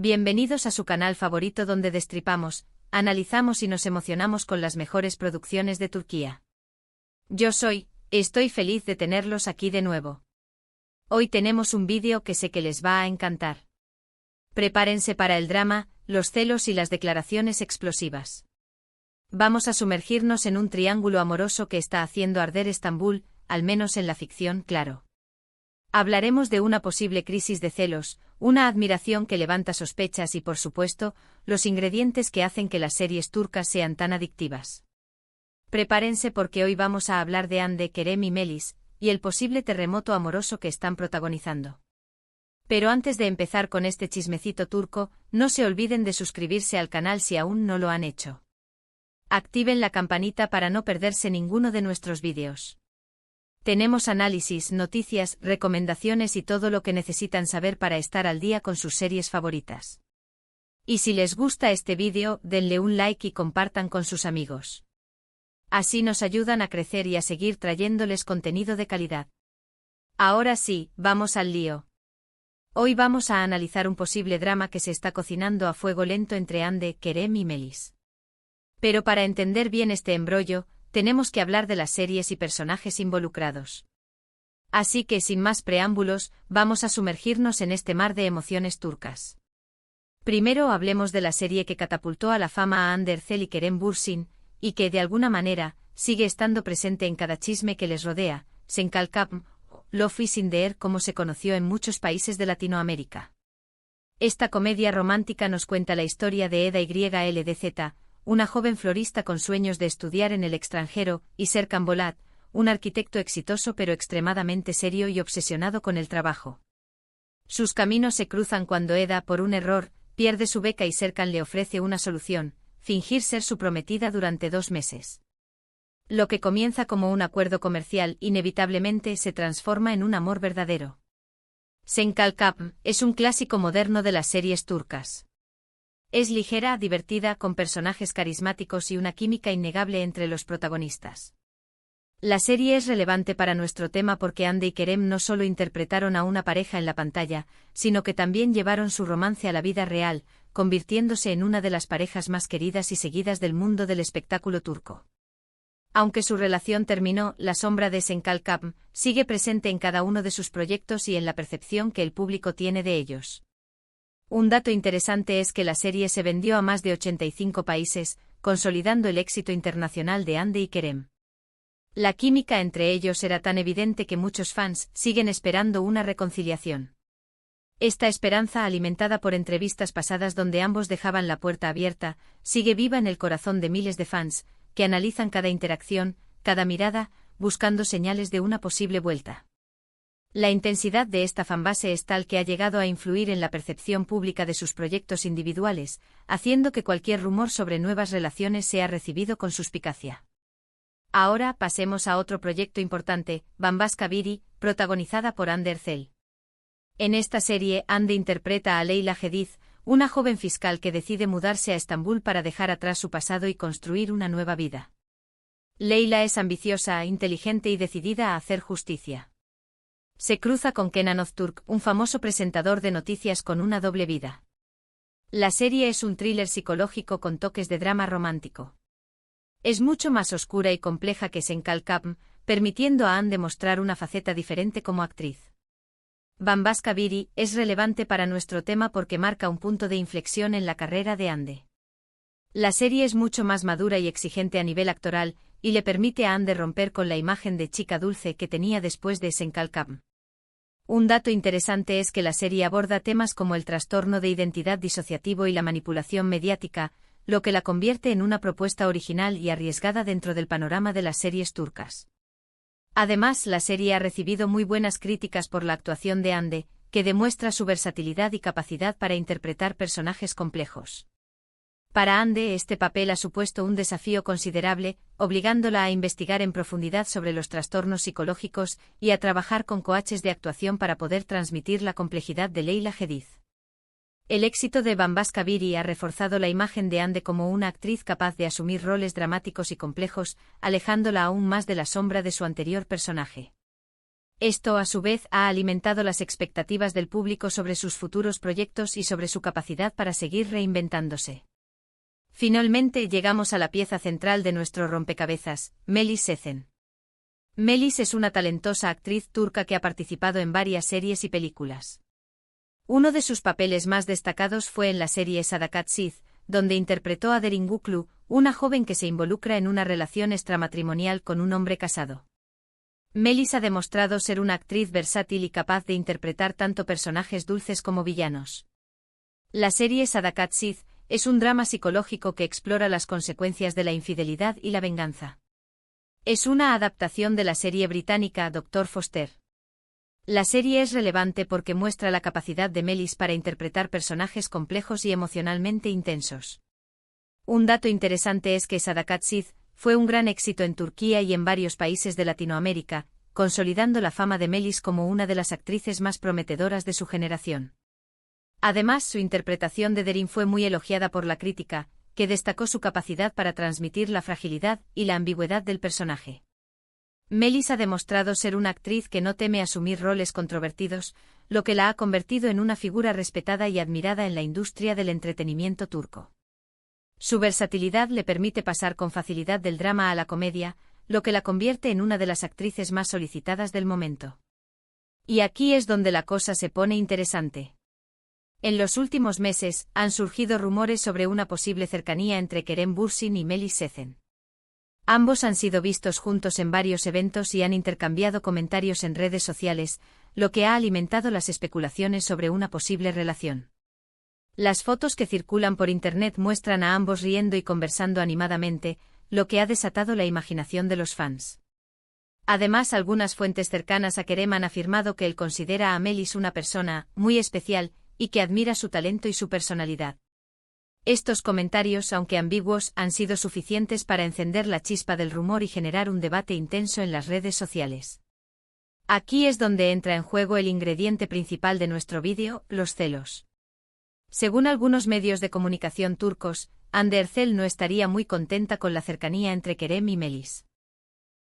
Bienvenidos a su canal favorito donde destripamos, analizamos y nos emocionamos con las mejores producciones de Turquía. Estoy feliz de tenerlos aquí de nuevo. Hoy tenemos un vídeo que sé que les va a encantar. Prepárense para el drama, los celos y las declaraciones explosivas. Vamos a sumergirnos en un triángulo amoroso que está haciendo arder Estambul, al menos en la ficción, claro. Hablaremos de una posible crisis de celos, una admiración que levanta sospechas y, por supuesto, los ingredientes que hacen que las series turcas sean tan adictivas. Prepárense porque hoy vamos a hablar de Hande, Kerem y Melis, y el posible terremoto amoroso que están protagonizando. Pero antes de empezar con este chismecito turco, no se olviden de suscribirse al canal si aún no lo han hecho. Activen la campanita para no perderse ninguno de nuestros vídeos. Tenemos análisis, noticias, recomendaciones y todo lo que necesitan saber para estar al día con sus series favoritas. Y si les gusta este vídeo, denle un like y compartan con sus amigos. Así nos ayudan a crecer y a seguir trayéndoles contenido de calidad. Ahora sí, vamos al lío. Hoy vamos a analizar un posible drama que se está cocinando a fuego lento entre Hande, Kerem y Melis. Pero para entender bien este embrollo, tenemos que hablar de las series y personajes involucrados. Así que sin más preámbulos, vamos a sumergirnos en este mar de emociones turcas. Primero hablemos de la serie que catapultó a la fama a Hande Erçel y Kerem Bürsin, y que de alguna manera, sigue estando presente en cada chisme que les rodea, Senkalkam, o Love is in the Air como se conoció en muchos países de Latinoamérica. Esta comedia romántica nos cuenta la historia de Eda YLDZ, una joven florista con sueños de estudiar en el extranjero, y Serkan Bolat, un arquitecto exitoso pero extremadamente serio y obsesionado con el trabajo. Sus caminos se cruzan cuando Eda, por un error, pierde su beca y Serkan le ofrece una solución: fingir ser su prometida durante 2 meses. Lo que comienza como un acuerdo comercial inevitablemente se transforma en un amor verdadero. Senkalkam es un clásico moderno de las series turcas. Es ligera, divertida, con personajes carismáticos y una química innegable entre los protagonistas. La serie es relevante para nuestro tema porque Hande y Kerem no solo interpretaron a una pareja en la pantalla, sino que también llevaron su romance a la vida real, convirtiéndose en una de las parejas más queridas y seguidas del mundo del espectáculo turco. Aunque su relación terminó, la sombra de Senkalkam sigue presente en cada uno de sus proyectos y en la percepción que el público tiene de ellos. Un dato interesante es que la serie se vendió a más de 85 países, consolidando el éxito internacional de Hande y Kerem. La química entre ellos era tan evidente que muchos fans siguen esperando una reconciliación. Esta esperanza, alimentada por entrevistas pasadas donde ambos dejaban la puerta abierta, sigue viva en el corazón de miles de fans, que analizan cada interacción, cada mirada, buscando señales de una posible vuelta. La intensidad de esta fanbase es tal que ha llegado a influir en la percepción pública de sus proyectos individuales, haciendo que cualquier rumor sobre nuevas relaciones sea recibido con suspicacia. Ahora pasemos a otro proyecto importante, Bambaşka Biri, protagonizada por Hande Erçel. En esta serie, Hande interpreta a Leyla Gediz, una joven fiscal que decide mudarse a Estambul para dejar atrás su pasado y construir una nueva vida. Leyla es ambiciosa, inteligente y decidida a hacer justicia. Se cruza con Kenan Öztürk, un famoso presentador de noticias con una doble vida. La serie es un thriller psicológico con toques de drama romántico. Es mucho más oscura y compleja que Senkalkam, permitiendo a Hande mostrar una faceta diferente como actriz. Bambaşka Biri es relevante para nuestro tema porque marca un punto de inflexión en la carrera de Hande. La serie es mucho más madura y exigente a nivel actoral, y le permite a Hande romper con la imagen de chica dulce que tenía después de Senkalkam. Un dato interesante es que la serie aborda temas como el trastorno de identidad disociativo y la manipulación mediática, lo que la convierte en una propuesta original y arriesgada dentro del panorama de las series turcas. Además, la serie ha recibido muy buenas críticas por la actuación de Hande, que demuestra su versatilidad y capacidad para interpretar personajes complejos. Para Hande este papel ha supuesto un desafío considerable, obligándola a investigar en profundidad sobre los trastornos psicológicos y a trabajar con coaches de actuación para poder transmitir la complejidad de Leyla Gediz. El éxito de Bambaşka Biri ha reforzado la imagen de Hande como una actriz capaz de asumir roles dramáticos y complejos, alejándola aún más de la sombra de su anterior personaje. Esto, a su vez, ha alimentado las expectativas del público sobre sus futuros proyectos y sobre su capacidad para seguir reinventándose. Finalmente llegamos a la pieza central de nuestro rompecabezas, Melis Sezen. Melis es una talentosa actriz turca que ha participado en varias series y películas. Uno de sus papeles más destacados fue en la serie Sadakat Siz, donde interpretó a Derin Guklu, una joven que se involucra en una relación extramatrimonial con un hombre casado. Melis ha demostrado ser una actriz versátil y capaz de interpretar tanto personajes dulces como villanos. La serie Sadakat Siz es un drama psicológico que explora las consecuencias de la infidelidad y la venganza. Es una adaptación de la serie británica Dr. Foster. La serie es relevante porque muestra la capacidad de Melis para interpretar personajes complejos y emocionalmente intensos. Un dato interesante es que Sadakat Siz fue un gran éxito en Turquía y en varios países de Latinoamérica, consolidando la fama de Melis como una de las actrices más prometedoras de su generación. Además, su interpretación de Derin fue muy elogiada por la crítica, que destacó su capacidad para transmitir la fragilidad y la ambigüedad del personaje. Melis ha demostrado ser una actriz que no teme asumir roles controvertidos, lo que la ha convertido en una figura respetada y admirada en la industria del entretenimiento turco. Su versatilidad le permite pasar con facilidad del drama a la comedia, lo que la convierte en una de las actrices más solicitadas del momento. Y aquí es donde la cosa se pone interesante. En los últimos meses, han surgido rumores sobre una posible cercanía entre Kerem Bürsin y Melis Sezen. Ambos han sido vistos juntos en varios eventos y han intercambiado comentarios en redes sociales, lo que ha alimentado las especulaciones sobre una posible relación. Las fotos que circulan por internet muestran a ambos riendo y conversando animadamente, lo que ha desatado la imaginación de los fans. Además, algunas fuentes cercanas a Kerem han afirmado que él considera a Melis una persona muy especial y que admira su talento y su personalidad. Estos comentarios, aunque ambiguos, han sido suficientes para encender la chispa del rumor y generar un debate intenso en las redes sociales. Aquí es donde entra en juego el ingrediente principal de nuestro vídeo, los celos. Según algunos medios de comunicación turcos, Hande Erçel no estaría muy contenta con la cercanía entre Kerem y Melis.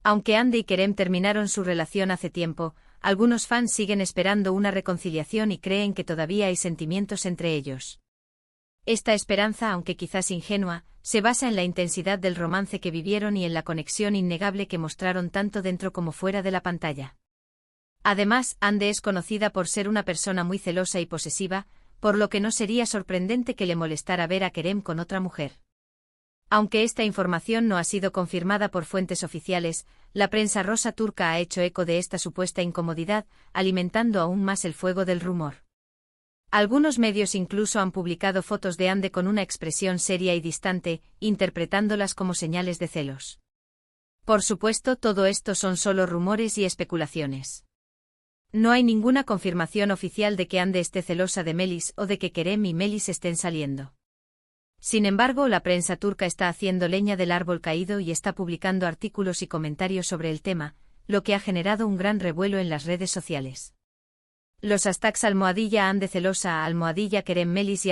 Aunque Hande y Kerem terminaron su relación hace tiempo, algunos fans siguen esperando una reconciliación y creen que todavía hay sentimientos entre ellos. Esta esperanza, aunque quizás ingenua, se basa en la intensidad del romance que vivieron y en la conexión innegable que mostraron tanto dentro como fuera de la pantalla. Además, Hande es conocida por ser una persona muy celosa y posesiva, por lo que no sería sorprendente que le molestara ver a Kerem con otra mujer. Aunque esta información no ha sido confirmada por fuentes oficiales, la prensa rosa turca ha hecho eco de esta supuesta incomodidad, alimentando aún más el fuego del rumor. Algunos medios incluso han publicado fotos de Hande con una expresión seria y distante, interpretándolas como señales de celos. Por supuesto, todo esto son solo rumores y especulaciones. No hay ninguna confirmación oficial de que Hande esté celosa de Melis o de que Kerem y Melis estén saliendo. Sin embargo, la prensa turca está haciendo leña del árbol caído y está publicando artículos y comentarios sobre el tema, lo que ha generado un gran revuelo en las redes sociales. Los hashtags #Hande celosa, #Kerem Melis y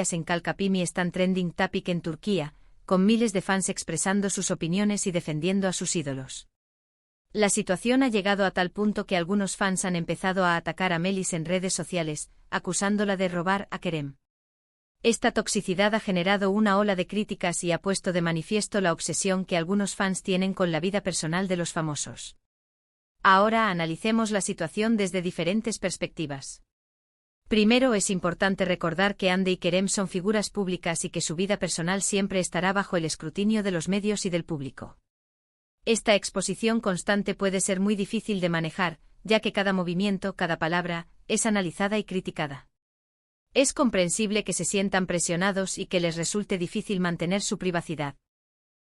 #Senkal están trending topic en Turquía, con miles de fans expresando sus opiniones y defendiendo a sus ídolos. La situación ha llegado a tal punto que algunos fans han empezado a atacar a Melis en redes sociales, acusándola de robar a Kerem. Esta toxicidad ha generado una ola de críticas y ha puesto de manifiesto la obsesión que algunos fans tienen con la vida personal de los famosos. Ahora analicemos la situación desde diferentes perspectivas. Primero, es importante recordar que Hande y Kerem son figuras públicas y que su vida personal siempre estará bajo el escrutinio de los medios y del público. Esta exposición constante puede ser muy difícil de manejar, ya que cada movimiento, cada palabra, es analizada y criticada. Es comprensible que se sientan presionados y que les resulte difícil mantener su privacidad.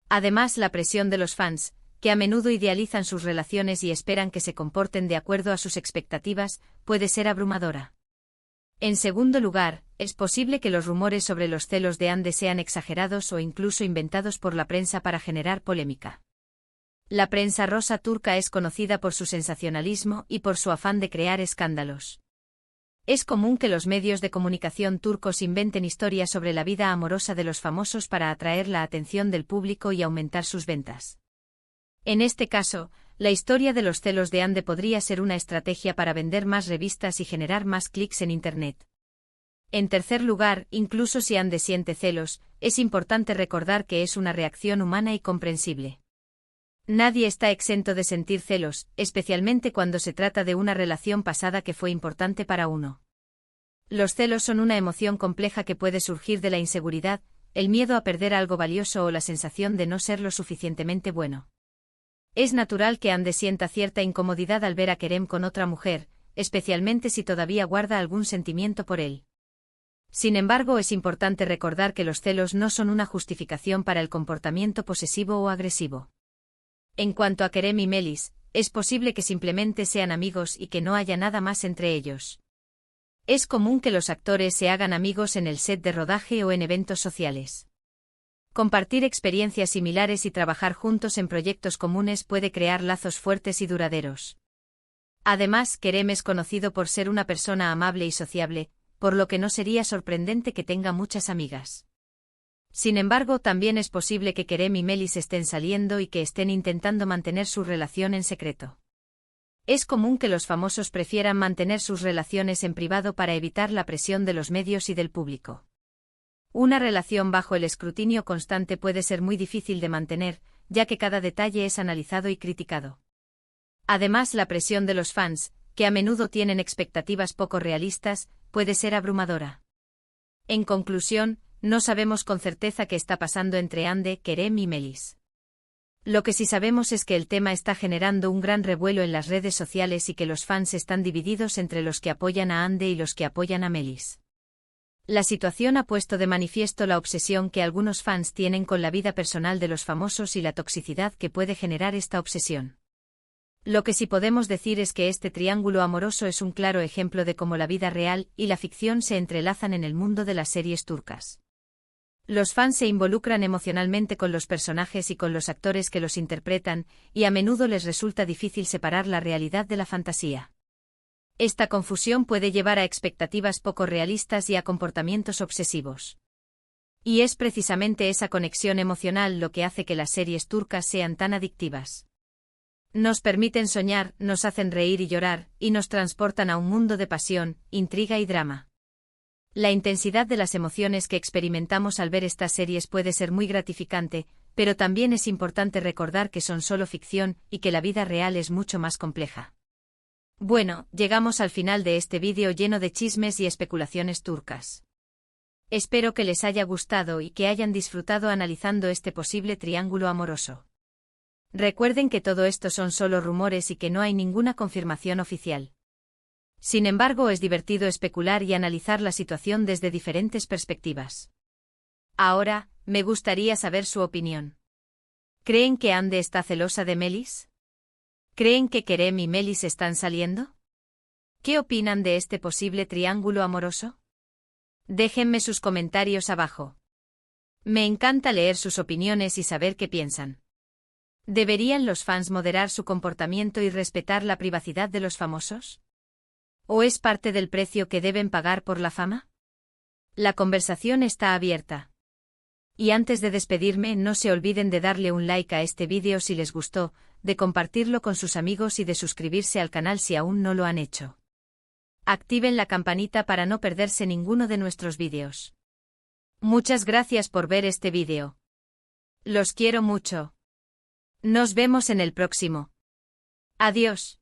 Además, la presión de los fans, que a menudo idealizan sus relaciones y esperan que se comporten de acuerdo a sus expectativas, puede ser abrumadora. En segundo lugar, es posible que los rumores sobre los celos de Hande sean exagerados o incluso inventados por la prensa para generar polémica. La prensa rosa turca es conocida por su sensacionalismo y por su afán de crear escándalos. Es común que los medios de comunicación turcos inventen historias sobre la vida amorosa de los famosos para atraer la atención del público y aumentar sus ventas. En este caso, la historia de los celos de Ande podría ser una estrategia para vender más revistas y generar más clics en Internet. En tercer lugar, incluso si Ande siente celos, es importante recordar que es una reacción humana y comprensible. Nadie está exento de sentir celos, especialmente cuando se trata de una relación pasada que fue importante para uno. Los celos son una emoción compleja que puede surgir de la inseguridad, el miedo a perder algo valioso o la sensación de no ser lo suficientemente bueno. Es natural que Ande sienta cierta incomodidad al ver a Kerem con otra mujer, especialmente si todavía guarda algún sentimiento por él. Sin embargo, es importante recordar que los celos no son una justificación para el comportamiento posesivo o agresivo. En cuanto a Kerem y Melis, es posible que simplemente sean amigos y que no haya nada más entre ellos. Es común que los actores se hagan amigos en el set de rodaje o en eventos sociales. Compartir experiencias similares y trabajar juntos en proyectos comunes puede crear lazos fuertes y duraderos. Además, Kerem es conocido por ser una persona amable y sociable, por lo que no sería sorprendente que tenga muchas amigas. Sin embargo, también es posible que Kerem y Melis estén saliendo y que estén intentando mantener su relación en secreto. Es común que los famosos prefieran mantener sus relaciones en privado para evitar la presión de los medios y del público. Una relación bajo el escrutinio constante puede ser muy difícil de mantener, ya que cada detalle es analizado y criticado. Además, la presión de los fans, que a menudo tienen expectativas poco realistas, puede ser abrumadora. En conclusión, no sabemos con certeza qué está pasando entre Ande, Kerem y Melis. Lo que sí sabemos es que el tema está generando un gran revuelo en las redes sociales y que los fans están divididos entre los que apoyan a Ande y los que apoyan a Melis. La situación ha puesto de manifiesto la obsesión que algunos fans tienen con la vida personal de los famosos y la toxicidad que puede generar esta obsesión. Lo que sí podemos decir es que este triángulo amoroso es un claro ejemplo de cómo la vida real y la ficción se entrelazan en el mundo de las series turcas. Los fans se involucran emocionalmente con los personajes y con los actores que los interpretan, y a menudo les resulta difícil separar la realidad de la fantasía. Esta confusión puede llevar a expectativas poco realistas y a comportamientos obsesivos. Y es precisamente esa conexión emocional lo que hace que las series turcas sean tan adictivas. Nos permiten soñar, nos hacen reír y llorar, y nos transportan a un mundo de pasión, intriga y drama. La intensidad de las emociones que experimentamos al ver estas series puede ser muy gratificante, pero también es importante recordar que son solo ficción y que la vida real es mucho más compleja. Bueno, llegamos al final de este vídeo lleno de chismes y especulaciones turcas. Espero que les haya gustado y que hayan disfrutado analizando este posible triángulo amoroso. Recuerden que todo esto son solo rumores y que no hay ninguna confirmación oficial. Sin embargo, es divertido especular y analizar la situación desde diferentes perspectivas. Ahora, me gustaría saber su opinión. ¿Creen que Ande está celosa de Melis? ¿Creen que Kerem y Melis están saliendo? ¿Qué opinan de este posible triángulo amoroso? Déjenme sus comentarios abajo. Me encanta leer sus opiniones y saber qué piensan. ¿Deberían los fans moderar su comportamiento y respetar la privacidad de los famosos? ¿O es parte del precio que deben pagar por la fama? La conversación está abierta. Y antes de despedirme, no se olviden de darle un like a este vídeo si les gustó, de compartirlo con sus amigos y de suscribirse al canal si aún no lo han hecho. Activen la campanita para no perderse ninguno de nuestros vídeos. Muchas gracias por ver este vídeo. Los quiero mucho. Nos vemos en el próximo. Adiós.